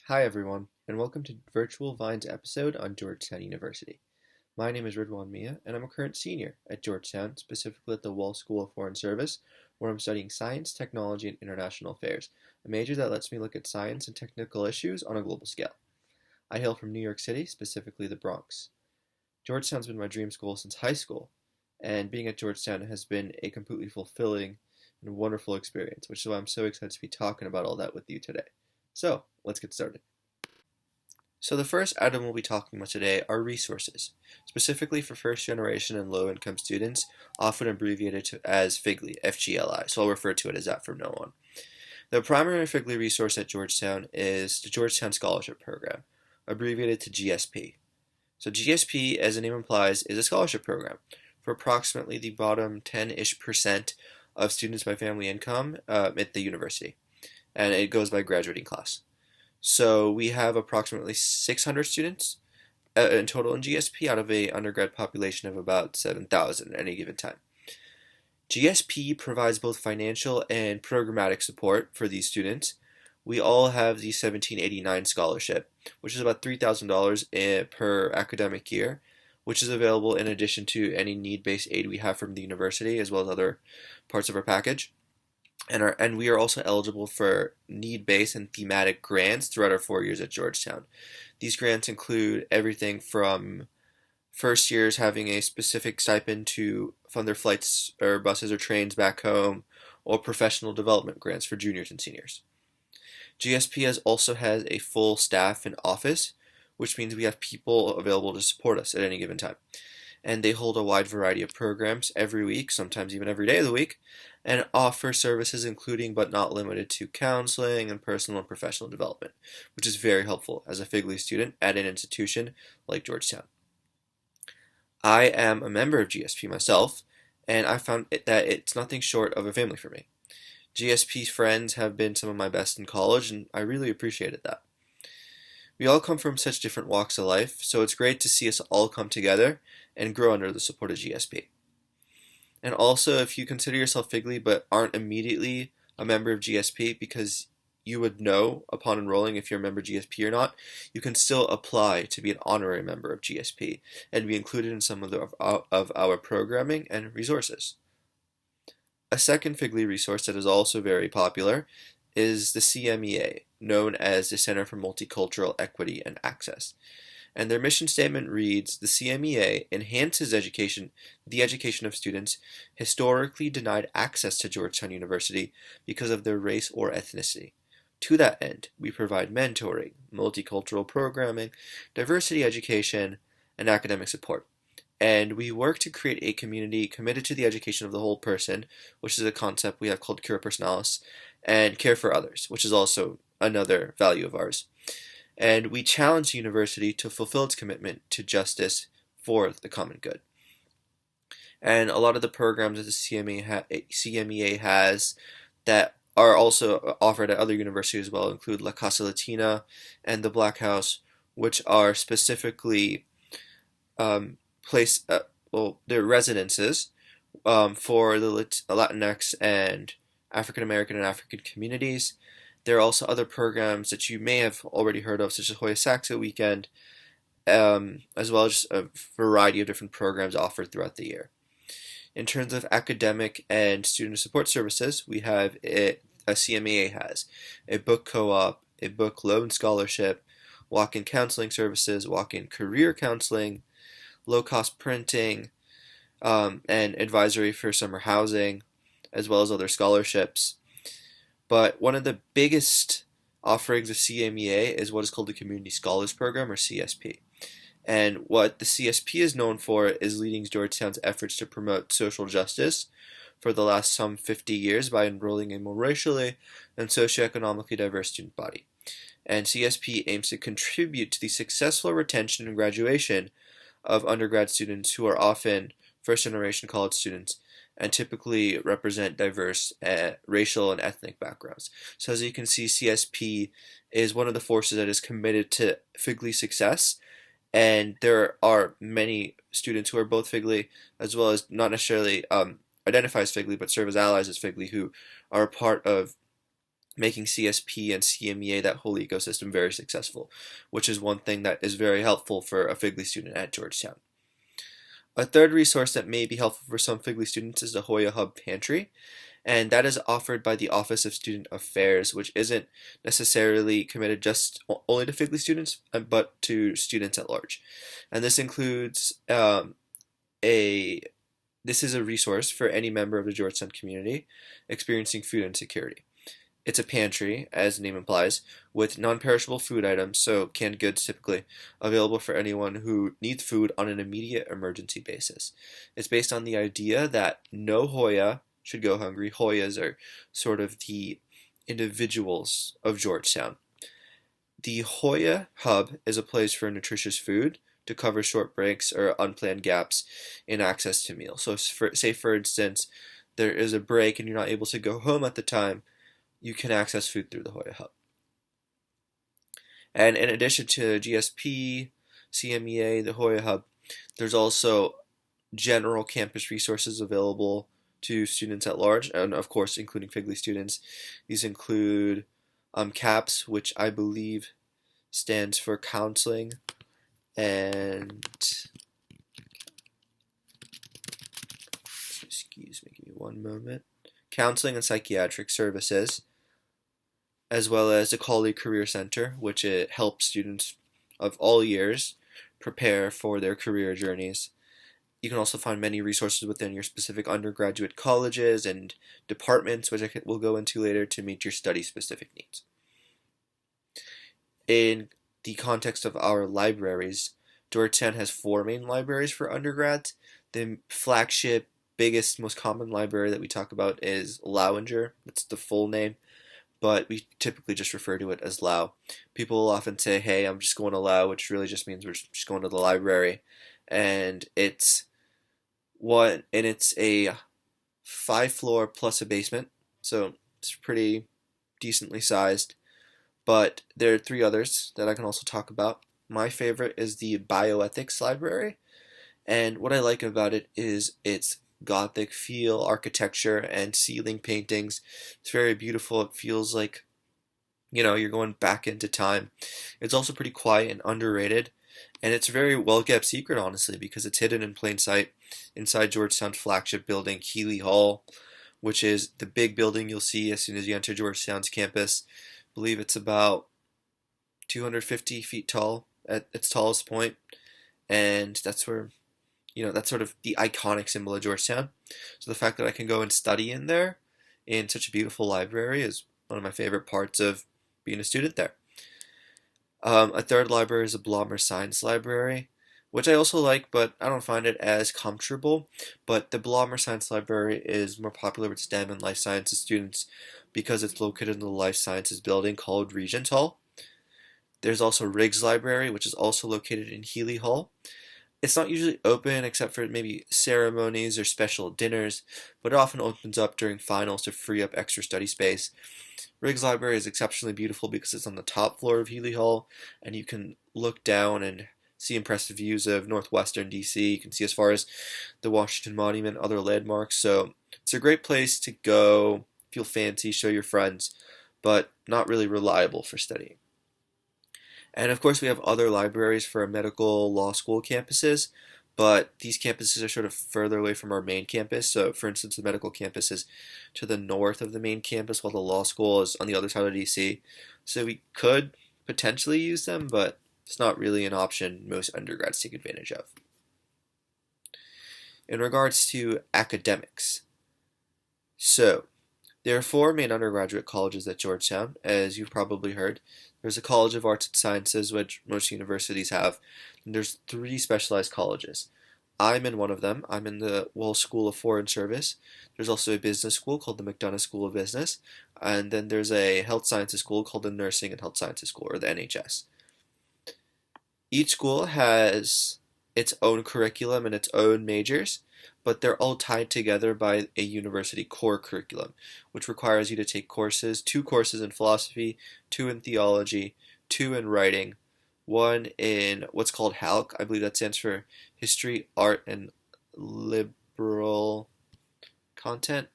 Hi everyone, and welcome to Virtual Vine's episode on Georgetown University. My name is Ridwan Meah, and I'm a current senior at Georgetown, specifically at the Walsh School of Foreign Service, where I'm studying Science, Technology, and International Affairs, a major that lets me look at science and technical issues on a global scale. I hail from New York City, specifically the Bronx. Georgetown's been my dream school since high school, and being at Georgetown has been a completely fulfilling and wonderful experience, which is why I'm so excited to be talking about all that with you today. So, let's get started. So the first item we'll be talking about today are resources, specifically for first generation and low income students, often abbreviated as FGLI, FGLI, so I'll refer to it as that from now on. The primary FGLI resource at Georgetown is the Georgetown Scholarship Program, abbreviated to GSP. So GSP, as the name implies, is a scholarship program for approximately the bottom 10-ish% of students by family income at the university, and it goes by graduating class. So we have approximately 600 students in total in GSP out of a undergrad population of about 7,000 at any given time. GSP provides both financial and programmatic support for these students. We all have the 1789 scholarship, which is about $3,000 per academic year, which is available in addition to any need-based aid we have from the university as well as other parts of our package. And we are also eligible for need-based and thematic grants throughout our 4 years at Georgetown. These grants include everything from first years having a specific stipend to fund their flights or buses or trains back home, or professional development grants for juniors and seniors. GSP also has a full staff and office, which means we have people available to support us at any given time. And they hold a wide variety of programs every week, sometimes even every day of the week, and offer services including but not limited to counseling and personal and professional development, which is very helpful as a FGLI student at an institution like Georgetown. I am a member of GSP myself, and I found that it's nothing short of a family for me. GSP friends have been some of my best in college, and I really appreciated that. We all come from such different walks of life, so it's great to see us all come together and grow under the support of GSP. And also, if you consider yourself FGLI but aren't immediately a member of GSP, because you would know upon enrolling if you're a member of GSP or not, you can still apply to be an honorary member of GSP and be included in some of our programming and resources. A second FGLI resource that is also very popular is the CMEA, known as the Center for Multicultural Equity and Access. And their mission statement reads, the CMEA enhances the education of students historically denied access to Georgetown University because of their race or ethnicity. To that end, we provide mentoring, multicultural programming, diversity education, and academic support. And we work to create a community committed to the education of the whole person, which is a concept we have called Cura Personalis, and care for others, which is also another value of ours. And we challenge the university to fulfill its commitment to justice for the common good. And a lot of the programs that the CMEA has that are also offered at other universities as well include La Casa Latina and the Black House, which are specifically they're residences for the Latinx and African American and African communities. There are also other programs that you may have already heard of, such as Hoya Saxa Weekend, as well as a variety of different programs offered throughout the year. In terms of academic and student support services, we have a CMEA has a book co-op, a book loan scholarship, walk-in counseling services, walk-in career counseling, low-cost printing, and advisory for summer housing, as well as other scholarships. But one of the biggest offerings of CMEA is what is called the Community Scholars Program, or CSP. And what the CSP is known for is leading Georgetown's efforts to promote social justice for the last some 50 years by enrolling a more racially and socioeconomically diverse student body. And CSP aims to contribute to the successful retention and graduation of undergrad students who are often first-generation college students and typically represent diverse racial and ethnic backgrounds. So as you can see, CSP is one of the forces that is committed to FGLI success, and there are many students who are both FGLI as well as not necessarily identify as FGLI but serve as allies as FGLI who are a part of making CSP and CMEA, that whole ecosystem, very successful, which is one thing that is very helpful for a FGLI student at Georgetown. A third resource that may be helpful for some FGLI students is the Hoya Hub Pantry, and that is offered by the Office of Student Affairs, which isn't necessarily committed just only to FGLI students, but to students at large. And this includes this is a resource for any member of the Georgetown community experiencing food insecurity. It's a pantry, as the name implies, with non-perishable food items, so canned goods typically, available for anyone who needs food on an immediate emergency basis. It's based on the idea that no Hoya should go hungry. Hoyas are sort of the individuals of Georgetown. The Hoya Hub is a place for nutritious food to cover short breaks or unplanned gaps in access to meals. So say for instance, there is a break and you're not able to go home at the time, you can access food through the Hoya Hub. And in addition to GSP, CMEA, the Hoya Hub, there's also general campus resources available to students at large, and of course including FGLI students. These include CAPS, which I believe stands for Counseling and excuse me, give me one moment. Counseling and Psychiatric Services, as well as the Colley Career Center, which it helps students of all years prepare for their career journeys. You can also find many resources within your specific undergraduate colleges and departments, which will go into later, to meet your study-specific needs. In the context of our libraries, Georgetown has 4 main libraries for undergrads. The flagship, biggest, most common library that we talk about is Lowinger. That's the full name, but we typically just refer to it as Lau. People will often say, hey, I'm just going to Lau, which really just means we're just going to the library. And it's a 5-floor plus a basement, so it's pretty decently sized. But there are 3 others that I can also talk about. My favorite is the Bioethics Library, and what I like about it is its Gothic feel, architecture, and ceiling paintings. It's very beautiful. It feels like, you're going back into time. It's also pretty quiet and underrated, and it's a very well-kept secret, honestly, because it's hidden in plain sight inside Georgetown's flagship building, Healy Hall, which is the big building you'll see as soon as you enter Georgetown's campus. I believe it's about 250 feet tall at its tallest point, and that's where, that's sort of the iconic symbol of Georgetown. So the fact that I can go and study in there, in such a beautiful library, is one of my favorite parts of being a student there. A third library is the Blommer Science Library, which I also like, but I don't find it as comfortable. But the Blommer Science Library is more popular with STEM and life sciences students because it's located in the life sciences building called Regent Hall. There's also Riggs Library, which is also located in Healy Hall. It's not usually open except for maybe ceremonies or special dinners, but it often opens up during finals to free up extra study space. Riggs Library is exceptionally beautiful because it's on the top floor of Healy Hall, and you can look down and see impressive views of northwestern DC. You can see as far as the Washington Monument, other landmarks, so it's a great place to go, feel fancy, show your friends, but not really reliable for studying. And of course we have other libraries for our medical law school campuses, but these campuses are sort of further away from our main campus. So for instance, the medical campus is to the north of the main campus, while the law school is on the other side of DC. So we could potentially use them, but it's not really an option most undergrads take advantage of. In regards to academics, so there are 4 main undergraduate colleges at Georgetown, as you've probably heard. There's a College of Arts and Sciences, which most universities have, and there's 3 specialized colleges. I'm in one of them. I'm in the Walsh School of Foreign Service. There's also a business school called the McDonough School of Business, and then there's a health sciences school called the Nursing and Health Sciences School, or the NHS. Each school has its own curriculum and its own majors, but they're all tied together by a university core curriculum, which requires you to take 2 courses in philosophy, 2 in theology, 2 in writing, 1 in what's called HALC. I believe that stands for History, Art, and Liberal Content.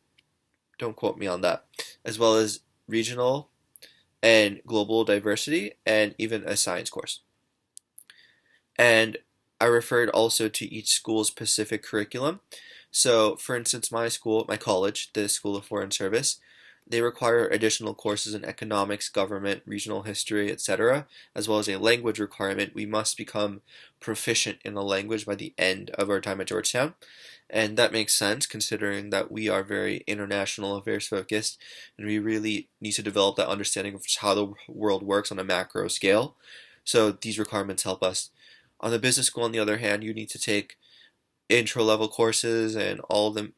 Don't quote me on that. As well as regional and global diversity, and even a science course. And I referred also to each school's specific curriculum. So, for instance, my college, the School of Foreign Service, they require additional courses in economics, government, regional history, etc., as well as a language requirement. We must become proficient in a language by the end of our time at Georgetown. And that makes sense considering that we are very international affairs focused and we really need to develop that understanding of how the world works on a macro scale. So these requirements help us. On the business school, on the other hand, you need to take intro level courses and all of them,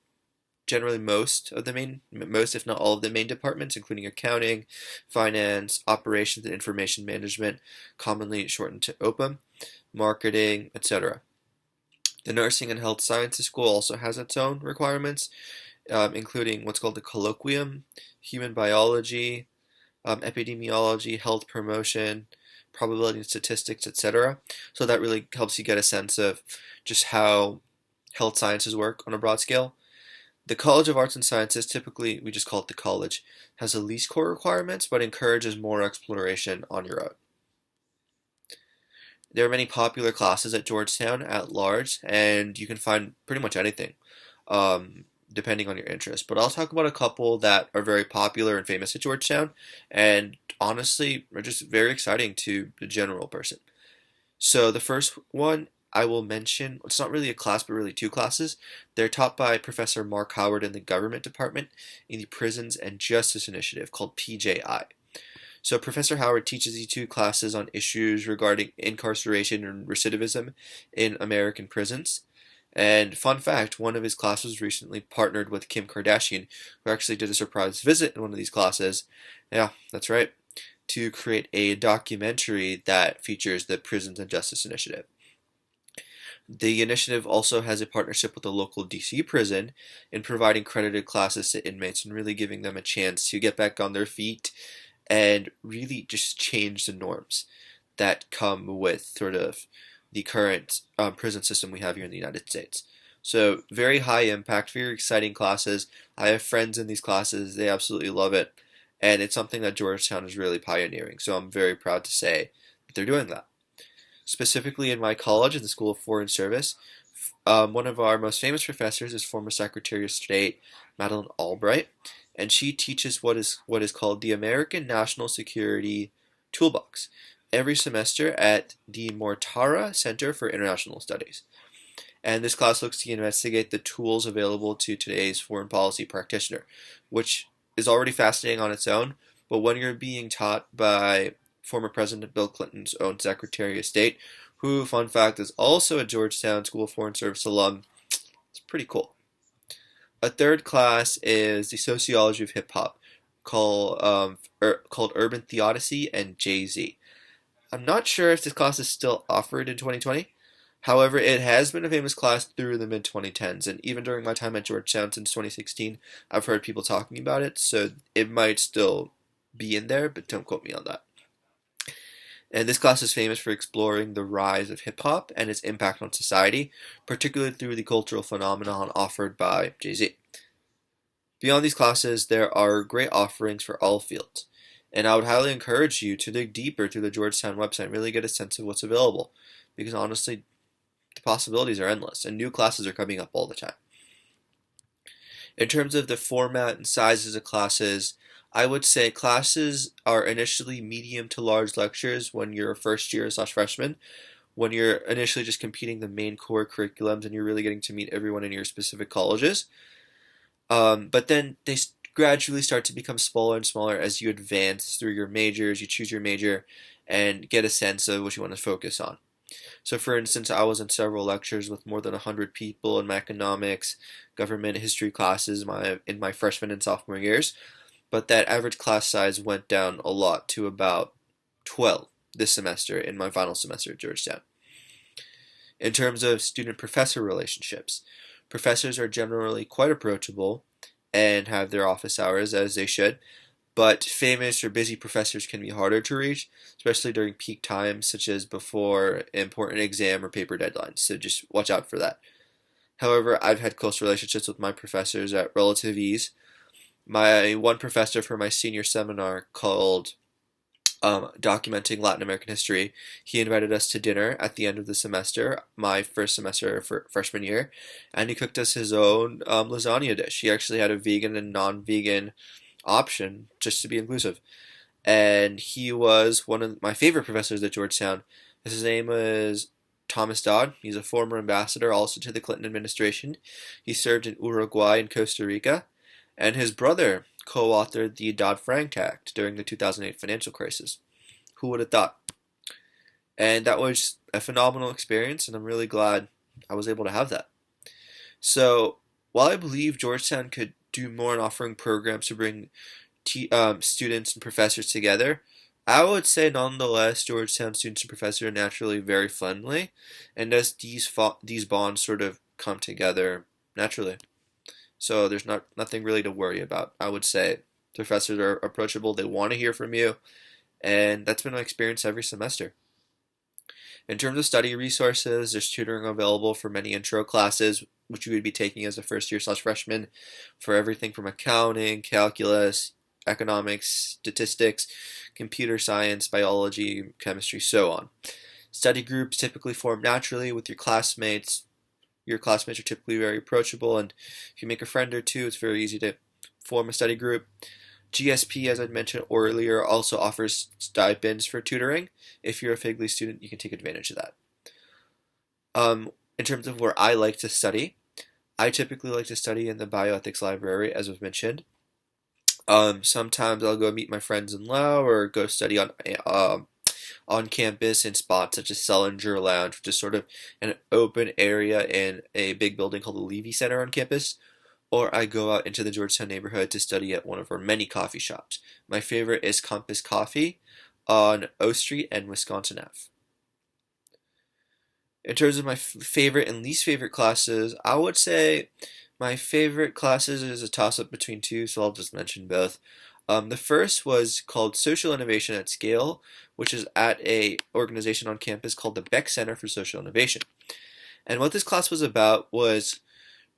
generally most if not all of the main departments, including accounting, finance, operations and information management, commonly shortened to OPM, marketing, etc. The nursing and health sciences school also has its own requirements, including what's called the colloquium, human biology, epidemiology, health promotion, probability and statistics, etc. So that really helps you get a sense of just how health sciences work on a broad scale. The College of Arts and Sciences, typically we just call it the college, has the least core requirements but encourages more exploration on your own. There are many popular classes at Georgetown at large, and you can find pretty much anything, depending on your interest. But I'll talk about a couple that are very popular and famous at Georgetown, and honestly are just very exciting to the general person. So the first one I will mention, it's not really a class, but really two classes. They're taught by Professor Mark Howard in the Government Department in the Prisons and Justice Initiative, called PJI. So Professor Howard teaches you two classes on issues regarding incarceration and recidivism in American prisons. And fun fact, one of his classes recently partnered with Kim Kardashian, who actually did a surprise visit in one of these classes. Yeah, that's right, to create a documentary that features the Prisons and Justice Initiative. The initiative also has a partnership with a local DC prison in providing credited classes to inmates and really giving them a chance to get back on their feet and really just change the norms that come with sort of the current prison system we have here in the United States. So very high impact, very exciting classes. I have friends in these classes. They absolutely love it. And it's something that Georgetown is really pioneering. So I'm very proud to say that they're doing that. Specifically in my college, in the School of Foreign Service, one of our most famous professors is former Secretary of State Madeleine Albright, and she teaches what is called the American National Security Toolbox every semester at the Mortara Center for International Studies. And this class looks to investigate the tools available to today's foreign policy practitioner, which is already fascinating on its own, but when you're being taught by former President Bill Clinton's own Secretary of State, who, fun fact, is also a Georgetown School of Foreign Service alum, it's pretty cool. A third class is the sociology of hip hop, called Urban Theodicy and Jay-Z. I'm not sure if this class is still offered in 2020. However, it has been a famous class through the mid-2010s, and even during my time at Georgetown since 2016, I've heard people talking about it, so it might still be in there, but don't quote me on that. And this class is famous for exploring the rise of hip-hop and its impact on society, particularly through the cultural phenomenon offered by Jay-Z. Beyond these classes, there are great offerings for all fields, and I would highly encourage you to dig deeper through the Georgetown website and really get a sense of what's available, because honestly, the possibilities are endless, and new classes are coming up all the time. In terms of the format and sizes of classes, I would say classes are initially medium to large lectures when you're a first year / freshman, when you're initially just competing the main core curriculums and you're really getting to meet everyone in your specific colleges. But then they gradually start to become smaller and smaller as you advance through your majors, you choose your major, and get a sense of what you want to focus on. So for instance, I was in several lectures with more than 100 people in my economics, government history classes in my freshman and sophomore years, but that average class size went down a lot to about 12 this semester in my final semester at Georgetown. In terms of student-professor relationships, professors are generally quite approachable and have their office hours as they should, but famous or busy professors can be harder to reach, especially during peak times such as before important exam or paper deadlines, so just watch out for that. However, I've had close relationships with my professors at relative ease. My one professor for my senior seminar called documenting Latin American history. He invited us to dinner at the end of the semester, my first semester for freshman year, and he cooked us his own lasagna dish. He actually had a vegan and non-vegan option just to be inclusive. And he was one of my favorite professors at Georgetown. His name is Thomas Dodd. He's a former ambassador also to the Clinton administration. He served in Uruguay and Costa Rica, and his brother co-authored the Dodd-Frank Act during the 2008 financial crisis. Who would have thought? And that was a phenomenal experience, and I'm really glad I was able to have that. So, while I believe Georgetown could do more in offering programs to bring students and professors together, I would say nonetheless Georgetown students and professors are naturally very friendly, and as these bonds sort of come together naturally. So there's nothing really to worry about. I would say professors are approachable, they want to hear from you, and that's been my experience every semester. In terms of study resources, there's tutoring available for many intro classes, which you would be taking as a first year / freshman, for everything from accounting, calculus, economics, statistics, computer science, biology, chemistry, so on. Study groups typically form naturally with your classmates. Your classmates are typically very approachable, and if you make a friend or two, it's very easy to form a study group. GSP, as I mentioned earlier, also offers stipends for tutoring. If you're a FGLI student, you can take advantage of that. In terms of where I like to study, I typically like to study in the bioethics library, as was mentioned. Sometimes I'll go meet my friends in Lao or go study on campus in spots such as Selinger Lounge, which is sort of an open area in a big building called the Levy Center on campus. Or I go out into the Georgetown neighborhood to study at one of our many coffee shops. My favorite is Compass Coffee on O Street and Wisconsin Ave. In terms of my favorite and least favorite classes, I would say my favorite classes is a toss-up between two, so I'll just mention both. The first was called Social Innovation at Scale, which is at a organization on campus called the Beck Center for Social Innovation. And what this class was about was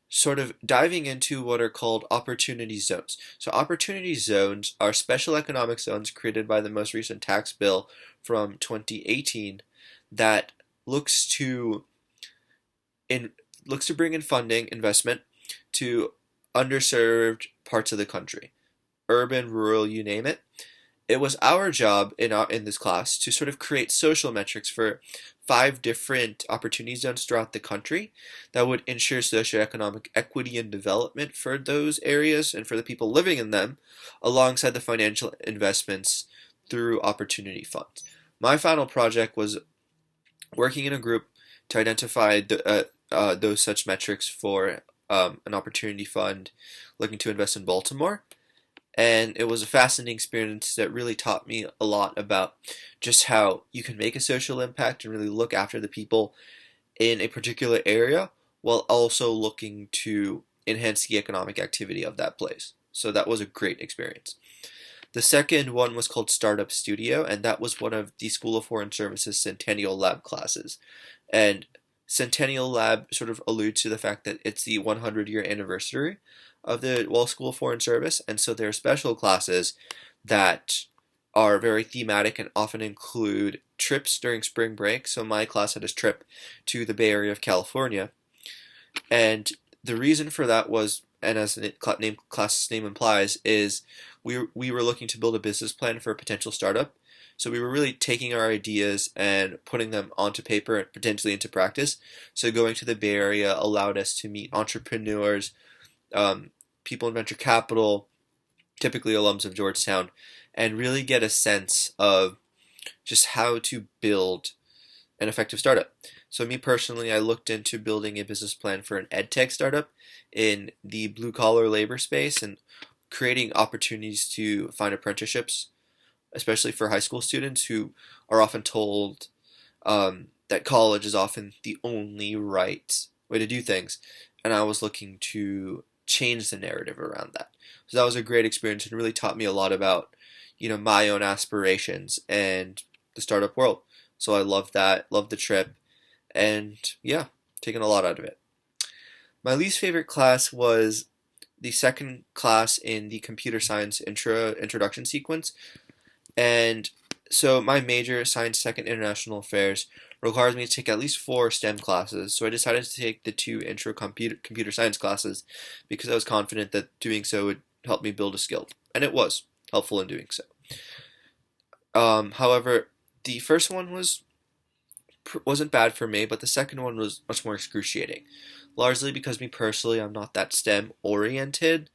sort of diving into what are called opportunity zones. So opportunity zones are special economic zones created by the most recent tax bill from 2018 that looks to bring in funding investment to underserved parts of the country, urban, rural, you name it. It was our job in this class to sort of create social metrics for 5 different opportunity zones throughout the country that would ensure socioeconomic equity and development for those areas and for the people living in them, alongside the financial investments through opportunity funds. My final project was working in a group to identify those such metrics for an opportunity fund looking to invest in Baltimore. And it was a fascinating experience that really taught me a lot about just how you can make a social impact and really look after the people in a particular area while also looking to enhance the economic activity of that place. So that was a great experience. The second one was called Startup Studio, and that was one of the School of Foreign Services Centennial Lab classes. And Centennial Lab sort of alludes to the fact that it's the 100-year anniversary of the Walsh School of Foreign Service, and so there are special classes that are very thematic and often include trips during spring break. So my class had a trip to the Bay Area of California, and the reason for that was, and as the class's name implies, is we were looking to build a business plan for a potential startup. So we were really taking our ideas and putting them onto paper and potentially into practice. So going to the Bay Area allowed us to meet entrepreneurs, people in venture capital, typically alums of Georgetown, and really get a sense of just how to build an effective startup. So me personally, I looked into building a business plan for an edtech startup in the blue-collar labor space and creating opportunities to find apprenticeships, especially for high school students who are often told that college is often the only right way to do things. And I was looking to change the narrative around that. So that was a great experience and really taught me a lot about, my own aspirations and the startup world. So I loved that, loved the trip, and yeah, taken a lot out of it. My least favorite class was the second class in the computer science introduction sequence. And So my major, Science Tech and International Affairs, requires me to take at least 4 STEM classes. So I decided to take the 2 intro computer science classes because I was confident that doing so would help me build a skill, and it was helpful in doing so. However, the first one wasn't bad for me, but the second one was much more excruciating, largely because me personally, I'm not that STEM oriented.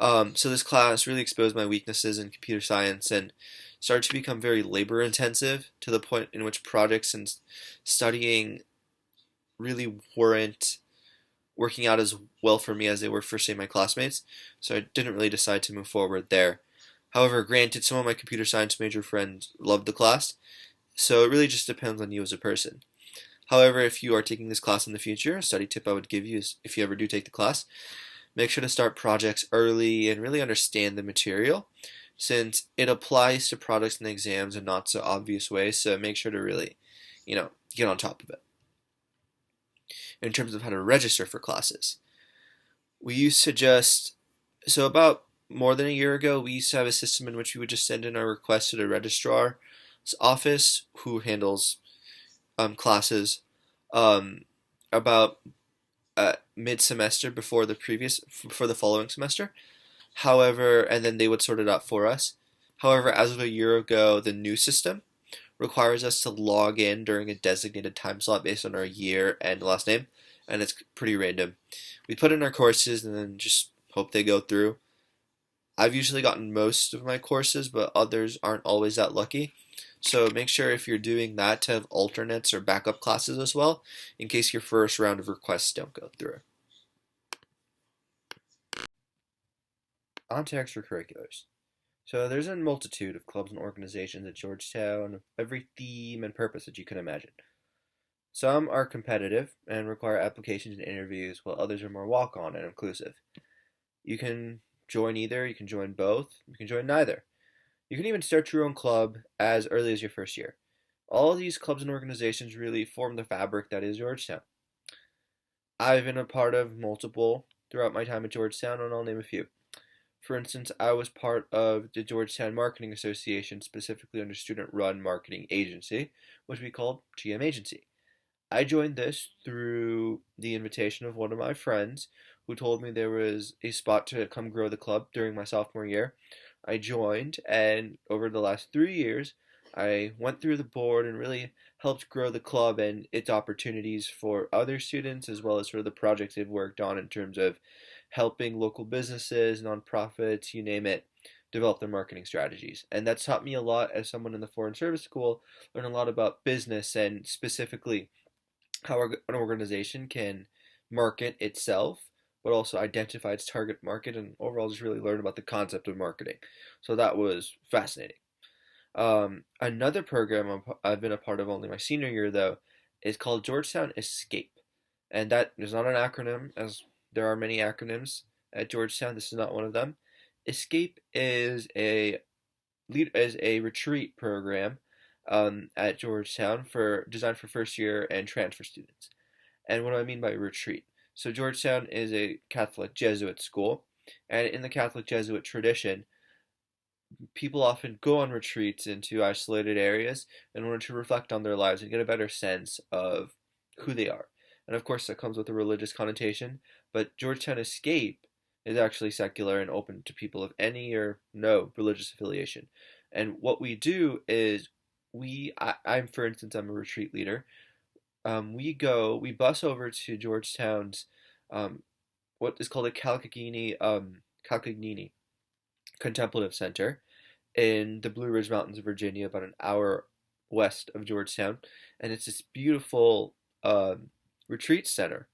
So this class really exposed my weaknesses in computer science and started to become very labor intensive to the point in which projects and studying really weren't working out as well for me as they were for, say, my classmates. So I didn't really decide to move forward there. However, granted, some of my computer science major friends loved the class, so it really just depends on you as a person. However, if you are taking this class in the future, a study tip I would give you is if you ever do take the class, make sure to start projects early and really understand the material since it applies to products and exams in not so obvious ways. So make sure to really, get on top of it. In terms of how to register for classes, we used to so about more than a year ago, we used to have a system in which we would just send in our request to the registrar's office who handles classes um, about mid-semester before the following semester. However, and then they would sort it out for us. However, as of a year ago, the new system requires us to log in during a designated time slot based on our year and last name, and it's pretty random. We put in our courses and then just hope they go through. I've usually gotten most of my courses, but others aren't always that lucky. So make sure if you're doing that to have alternates or backup classes as well, in case your first round of requests don't go through. On to extracurriculars. So there's a multitude of clubs and organizations at Georgetown of every theme and purpose that you can imagine. Some are competitive and require applications and interviews, while others are more walk-on and inclusive. You can join either, you can join both, you can join neither. You can even start your own club as early as your first year. All of these clubs and organizations really form the fabric that is Georgetown. I've been a part of multiple throughout my time at Georgetown, and I'll name a few. For instance, I was part of the Georgetown Marketing Association, specifically under student-run marketing agency, which we called GM Agency. I joined this through the invitation of one of my friends who told me there was a spot to come grow the club during my sophomore year. I joined, and over the last 3 years, I went through the board and really helped grow the club and its opportunities for other students, as well as for the projects they've worked on in terms of helping local businesses, nonprofits, you name it, develop their marketing strategies. And that's taught me a lot as someone in the Foreign Service School, learn a lot about business and specifically how an organization can market itself, but also identify its target market and overall just really learn about the concept of marketing. So that was fascinating. Another program I've been a part of only my senior year, though, is called Georgetown Escape. And that is not an acronym, as there are many acronyms at Georgetown. This is not one of them. Escape is a retreat program at Georgetown designed for first year and transfer students. And what do I mean by retreat? So Georgetown is a Catholic Jesuit school, and in the Catholic Jesuit tradition, people often go on retreats into isolated areas in order to reflect on their lives and get a better sense of who they are. And of course, that comes with a religious connotation, but Georgetown Escape is actually secular and open to people of any or no religious affiliation. And what we do is for instance, I'm a retreat leader. We bus over to Georgetown's, what is called a Calcagnini Contemplative Center in the Blue Ridge Mountains of Virginia, about an hour west of Georgetown. And it's this beautiful retreat center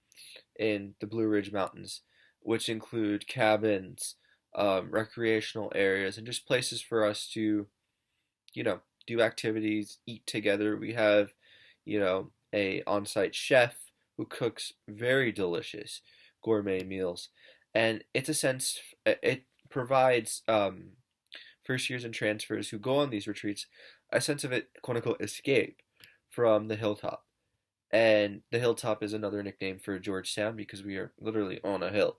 in the Blue Ridge Mountains, which include cabins, recreational areas, and just places for us to, do activities, eat together. We have, a on-site chef who cooks very delicious gourmet meals, and it provides first years and transfers who go on these retreats a sense of it, quote unquote, escape from the hilltop. And the hilltop is another nickname for Georgetown because we are literally on a hill.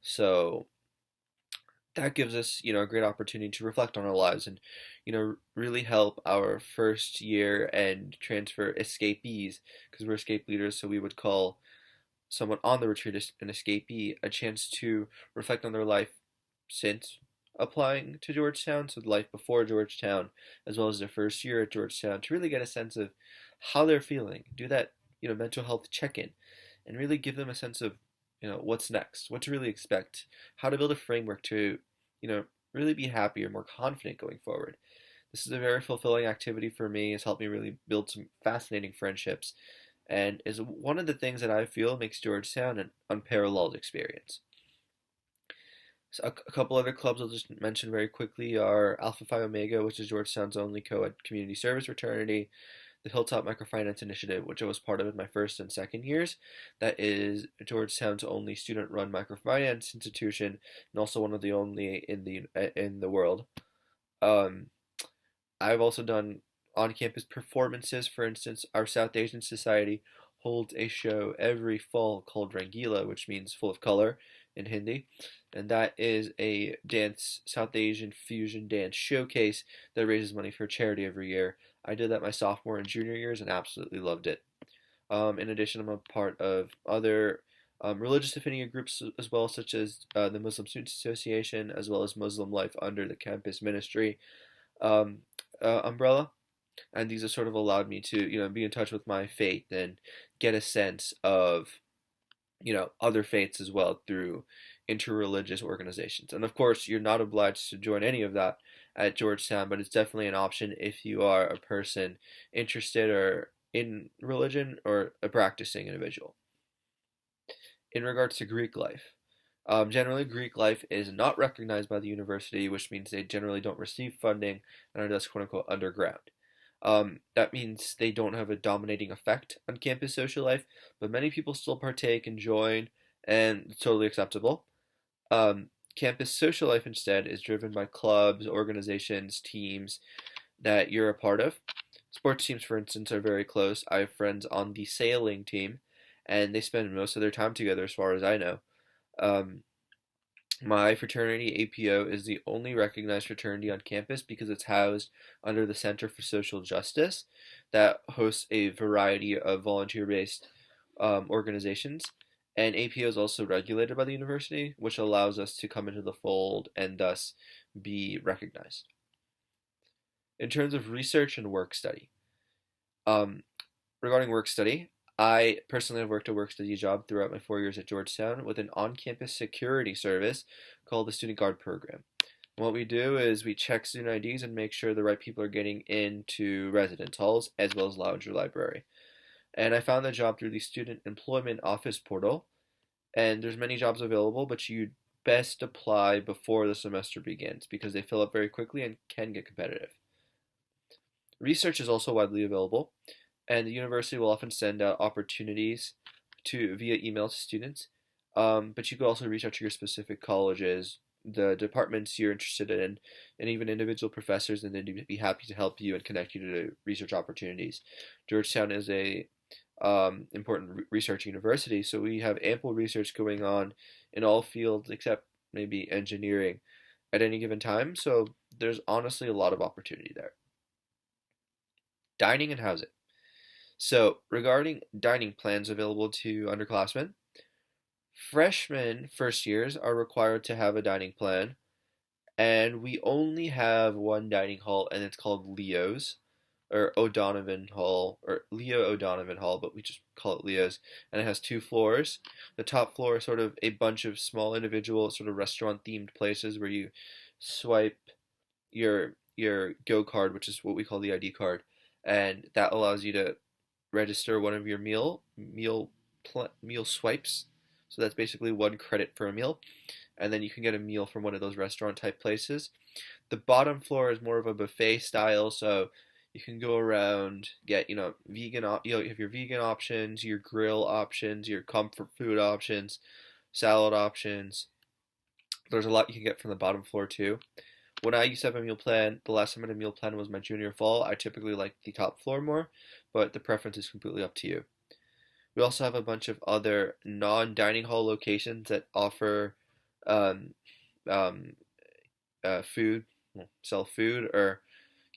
So that gives us, a great opportunity to reflect on our lives and, really help our first year and transfer escapees, because we're escape leaders, so we would call someone on the retreat an escapee, a chance to reflect on their life since applying to Georgetown, so the life before Georgetown, as well as their first year at Georgetown, to really get a sense of how they're feeling, do that, mental health check-in, and really give them a sense of, what's next, what to really expect, how to build a framework to, you know, really be happier, more confident going forward. This is a very fulfilling activity for me. It's helped me really build some fascinating friendships, and is one of the things that I feel makes Georgetown an unparalleled experience. So a couple other clubs I'll just mention very quickly are Alpha Phi Omega, which is Georgetown's only co-ed community service fraternity, the Hilltop Microfinance Initiative, which I was part of in my first and second years. That is Georgetown's only student-run microfinance institution, and also one of the only in the world. Um, I've also done on-campus performances. For instance, our South Asian Society holds a show every fall called Rangila, which means full of color in Hindi, and that is a South Asian fusion dance showcase that raises money for charity every year. I did that my sophomore and junior years and absolutely loved it. In addition, I'm a part of other religious affinity groups as well, such as the Muslim Students Association, as well as Muslim Life under the campus ministry um, umbrella. And these have sort of allowed me to, be in touch with my faith and get a sense of, other faiths as well through interreligious organizations. And of course, you're not obliged to join any of that at Georgetown, but it's definitely an option if you are a person interested or in religion or a practicing individual. In regards to Greek life, generally Greek life is not recognized by the university, which means they generally don't receive funding and are thus quote unquote underground. That means they don't have a dominating effect on campus social life, but many people still partake and join, and it's totally acceptable. Campus social life instead is driven by clubs, organizations, teams that you're a part of. Sports teams, for instance, are very close. I have friends on the sailing team, and they spend most of their time together, as far as I know. Um, my fraternity, APO, is the only recognized fraternity on campus because it's housed under the Center for Social Justice that hosts a variety of volunteer-based organizations. And APO is also regulated by the university, which allows us to come into the fold and thus be recognized. In terms of research and work study, um, regarding work study, I personally have worked a work study job throughout my 4 years at Georgetown with an on-campus security service called the Student Guard Program. And what we do is we check student IDs and make sure the right people are getting into residence halls as well as lounge or library. And I found that job through the Student Employment Office portal, and there's many jobs available, but you best apply before the semester begins because they fill up very quickly and can get competitive. Research is also widely available, and the university will often send out opportunities via email to students. But you could also reach out to your specific colleges, the departments you're interested in, and even individual professors, and they'd be happy to help you and connect you to research opportunities. Georgetown is a important research university, so we have ample research going on in all fields except maybe engineering at any given time. So there's honestly a lot of opportunity there. Dining and housing. So, regarding dining plans available to underclassmen, freshmen first years are required to have a dining plan, and we only have one dining hall, and it's called Leo's, or O'Donovan Hall, or Leo O'Donovan Hall, but we just call it Leo's, and it has 2 floors. The top floor is sort of a bunch of small individual sort of restaurant-themed places where you swipe your Go card, which is what we call the ID card, and that allows you to register one of your meal swipes. So that's basically 1 credit for a meal, and then you can get a meal from one of those restaurant type places. The bottom floor is more of a buffet style, so you can go around, get vegan you have your vegan options, your grill options, your comfort food options, salad options. There's a lot you can get from the bottom floor too. When I used to have a meal plan, the last time I had a meal plan was my junior fall. I typically like the top floor more, but the preference is completely up to you. We also have a bunch of other non-dining hall locations that offer um, um, food, sell food, or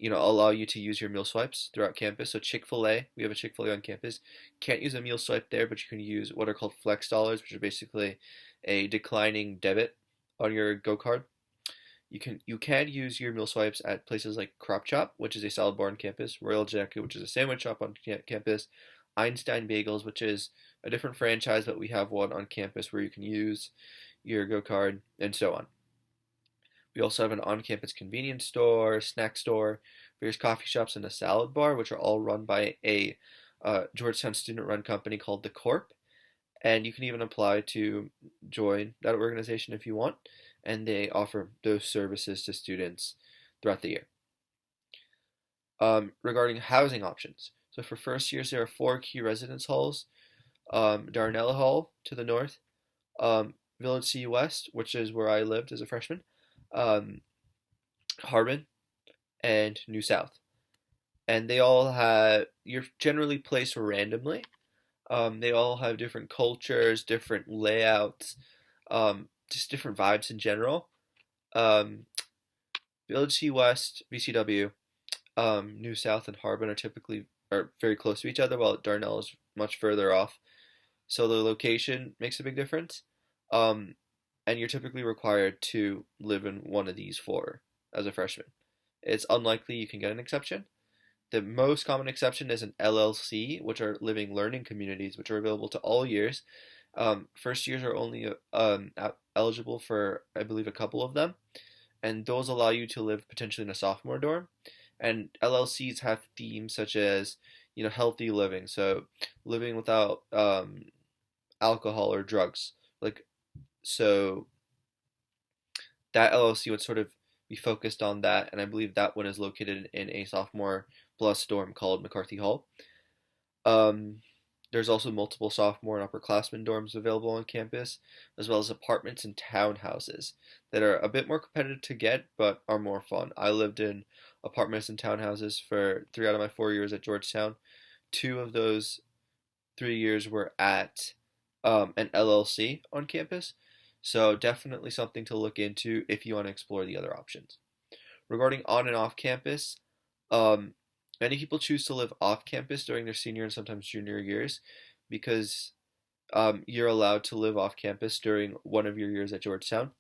allow you to use your meal swipes throughout campus. So Chick-fil-A, we have a Chick-fil-A on campus. Can't use a meal swipe there, but you can use what are called flex dollars, which are basically a declining debit on your Go card. You can use your meal swipes at places like Crop Chop, which is a salad bar on campus, Royal Jacket, which is a sandwich shop on campus, Einstein Bagels, which is a different franchise, but we have one on campus where you can use your Go card, and so on. We also have an on-campus convenience store, snack store, various coffee shops, and a salad bar, which are all run by a Georgetown student-run company called the Corp. And you can even apply to join that organization if you want, and they offer those services to students throughout the year. Regarding housing options, so for first years there are 4 key residence halls: Darnella Hall to the north, Village C West, which is where I lived as a freshman, um, Harbin, and New South. And they all have, you're generally placed randomly. They all have different cultures, different layouts, just different vibes in general. Um, Village C West, VCW, New South, and Harbin are very close to each other, while Darnell is much further off. So the location makes a big difference. Um, and you're typically required to live in one of these 4 as a freshman. It's unlikely you can get an exception. The most common exception is an LLC, which are living learning communities, which are available to all years. First years are only eligible for, I believe, a couple of them, and those allow you to live potentially in a sophomore dorm. And LLCs have themes such as, healthy living, so living without alcohol or drugs. So that LLC would sort of be focused on that, and I believe that one is located in a sophomore plus dorm called McCarthy Hall. Um, there's also multiple sophomore and upperclassmen dorms available on campus, as well as apartments and townhouses that are a bit more competitive to get, but are more fun. I lived in apartments and townhouses for 3 out of my 4 years at Georgetown. 2 of those 3 years were at an LLC on campus. So definitely something to look into if you want to explore the other options. Regarding on and off campus, um, many people choose to live off campus during their senior and sometimes junior years because you're allowed to live off campus during one of your years at Georgetown.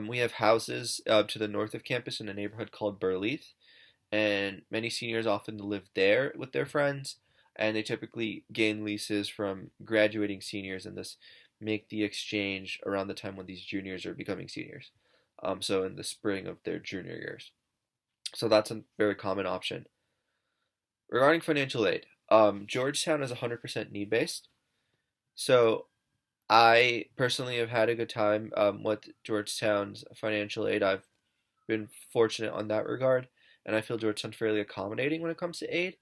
We have houses to the north of campus in a neighborhood called Burleith, and many seniors often live there with their friends, and they typically gain leases from graduating seniors, and this make the exchange around the time when these juniors are becoming seniors. So in the spring of their junior years. So that's a very common option. Regarding financial aid, Georgetown is 100% need based. So I personally have had a good time with Georgetown's financial aid. I've been fortunate on that regard, and I feel Georgetown's fairly accommodating when it comes to aid.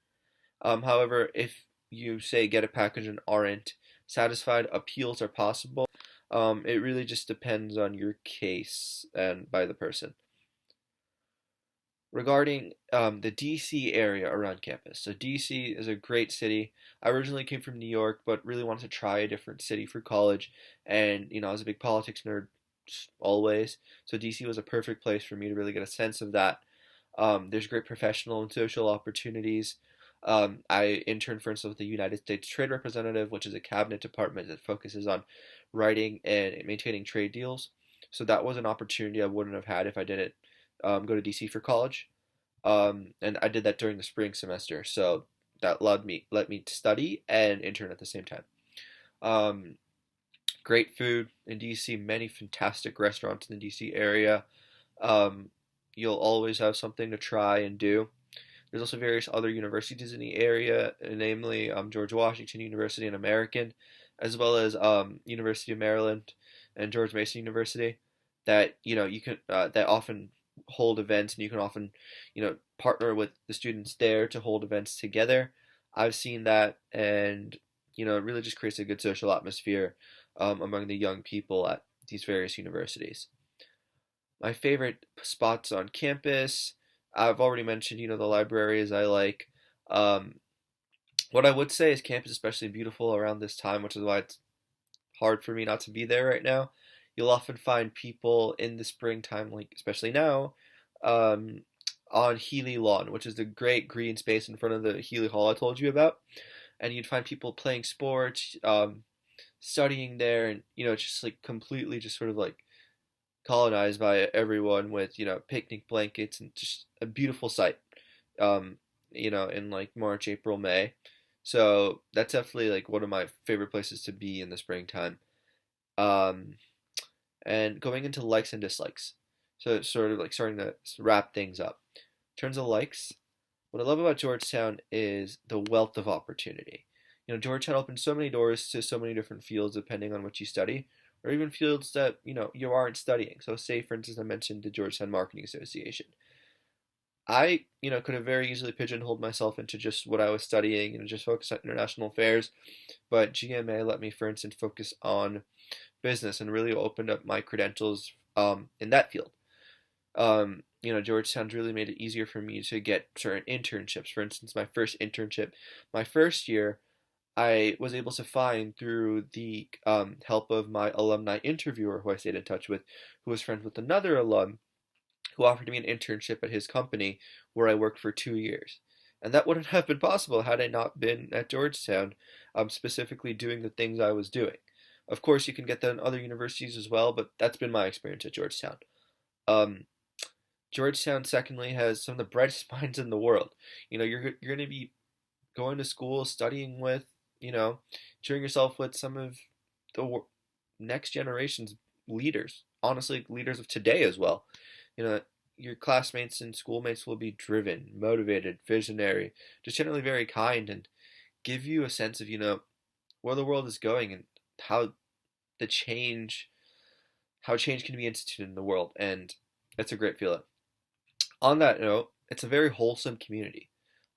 However, if you say get a package and aren't satisfied, appeals are possible. It really just depends on your case and by the person. Regarding the DC area around campus, so DC is a great city. I originally came from New York, but really wanted to try a different city for college, and I was a big politics nerd always, so DC was a perfect place for me to really get a sense of that. There's great professional and social opportunities. I interned, for instance, with the United States Trade Representative, which is a cabinet department that focuses on writing and maintaining trade deals. So that was an opportunity I wouldn't have had if I didn't go to DC for college. And I did that during the spring semester, so that let me study and intern at the same time. Um, Great food in DC, many fantastic restaurants in the DC area. Um, you'll always have something to try and do. There's also various other universities in the area, namely George Washington University and American, as well as University of Maryland and George Mason University, that you can that often hold events, and you can often partner with the students there to hold events together. I've seen that, and it really just creates a good social atmosphere among the young people at these various universities. My favorite spots on campus, I've already mentioned, the libraries I like. Um, what I would say is campus is especially beautiful around this time, which is why it's hard for me not to be there right now. you'll often find people in the springtime, like especially now, um, on Healy Lawn, which is the great green space in front of the Healy Hall I told you about. And you'd find people playing sports, studying there, and just like completely just sort of like colonized by everyone with picnic blankets and just a beautiful sight. Um, in like March, April, May. So that's definitely like one of my favorite places to be in the springtime. Um, and going into likes and dislikes. So it's sort of like starting to wrap things up. In terms of likes, what I love about Georgetown is the wealth of opportunity. Georgetown opens so many doors to so many different fields depending on what you study, or even fields that you aren't studying. So, say for instance, I mentioned the Georgetown Marketing Association. I could have very easily pigeonholed myself into just what I was studying and just focus on international affairs, but GMA let me, for instance, focus on business and really opened up my credentials in that field. Georgetown's really made it easier for me to get certain internships. For instance, my first internship, my first year, I was able to find through the help of my alumni interviewer, who I stayed in touch with, who was friends with another alum, who offered me an internship at his company where I worked for 2 years. And that wouldn't have been possible had I not been at Georgetown, specifically doing the things I was doing. Of course, you can get that in other universities as well, but that's been my experience at Georgetown. Um, Georgetown, secondly, has some of the brightest minds in the world. You're going to be going to school, studying with, sharing yourself with some of the next generation's leaders. Honestly, leaders of today as well. Your classmates and schoolmates will be driven, motivated, visionary, just generally very kind, and give you a sense of where the world is going and how the change how change can be instituted in the world, and it's a great feeling. On that note, it's a very wholesome community.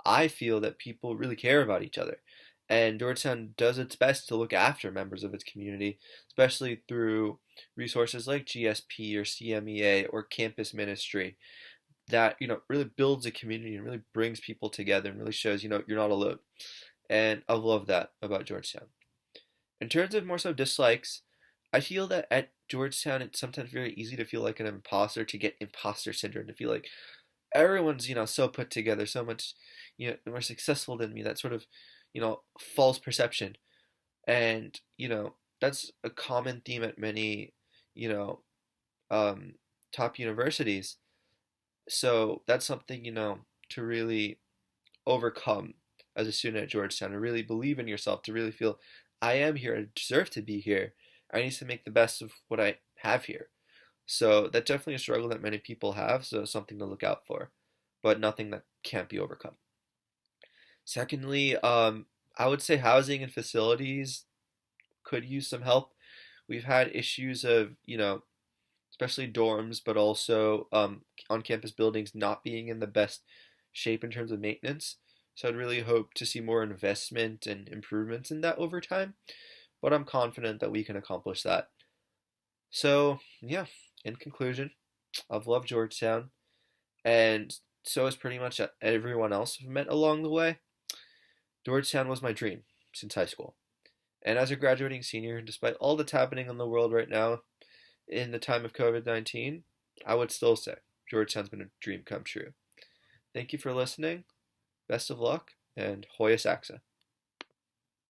I feel that people really care about each other, and Georgetown does its best to look after members of its community, especially through resources like GSP or CMEA or campus ministry that really builds a community and really brings people together and really shows you're not alone. And I love that about Georgetown. In terms of more so dislikes, I feel that at Georgetown it's sometimes very easy to feel like an imposter, to get imposter syndrome, to feel like everyone's so put together, so much more successful than me. That sort of false perception, and that's a common theme at many you know um, top universities. So that's something to really overcome as a student at Georgetown, to really believe in yourself, to really feel I am here, I deserve to be here, I need to make the best of what I have here. So that's definitely a struggle that many people have, so something to look out for, but nothing that can't be overcome. Secondly, I would say housing and facilities could use some help. We've had issues of, especially dorms, but also on campus buildings not being in the best shape in terms of maintenance. So I'd really hope to see more investment and improvements in that over time, but I'm confident that we can accomplish that. So, yeah, in conclusion, I've loved Georgetown, and so has pretty much everyone else I've met along the way. Georgetown was my dream since high school. And as a graduating senior, despite all that's happening in the world right now in the time of COVID-19, I would still say Georgetown's been a dream come true. Thank you for listening. Best of luck, and Hoya Saxa.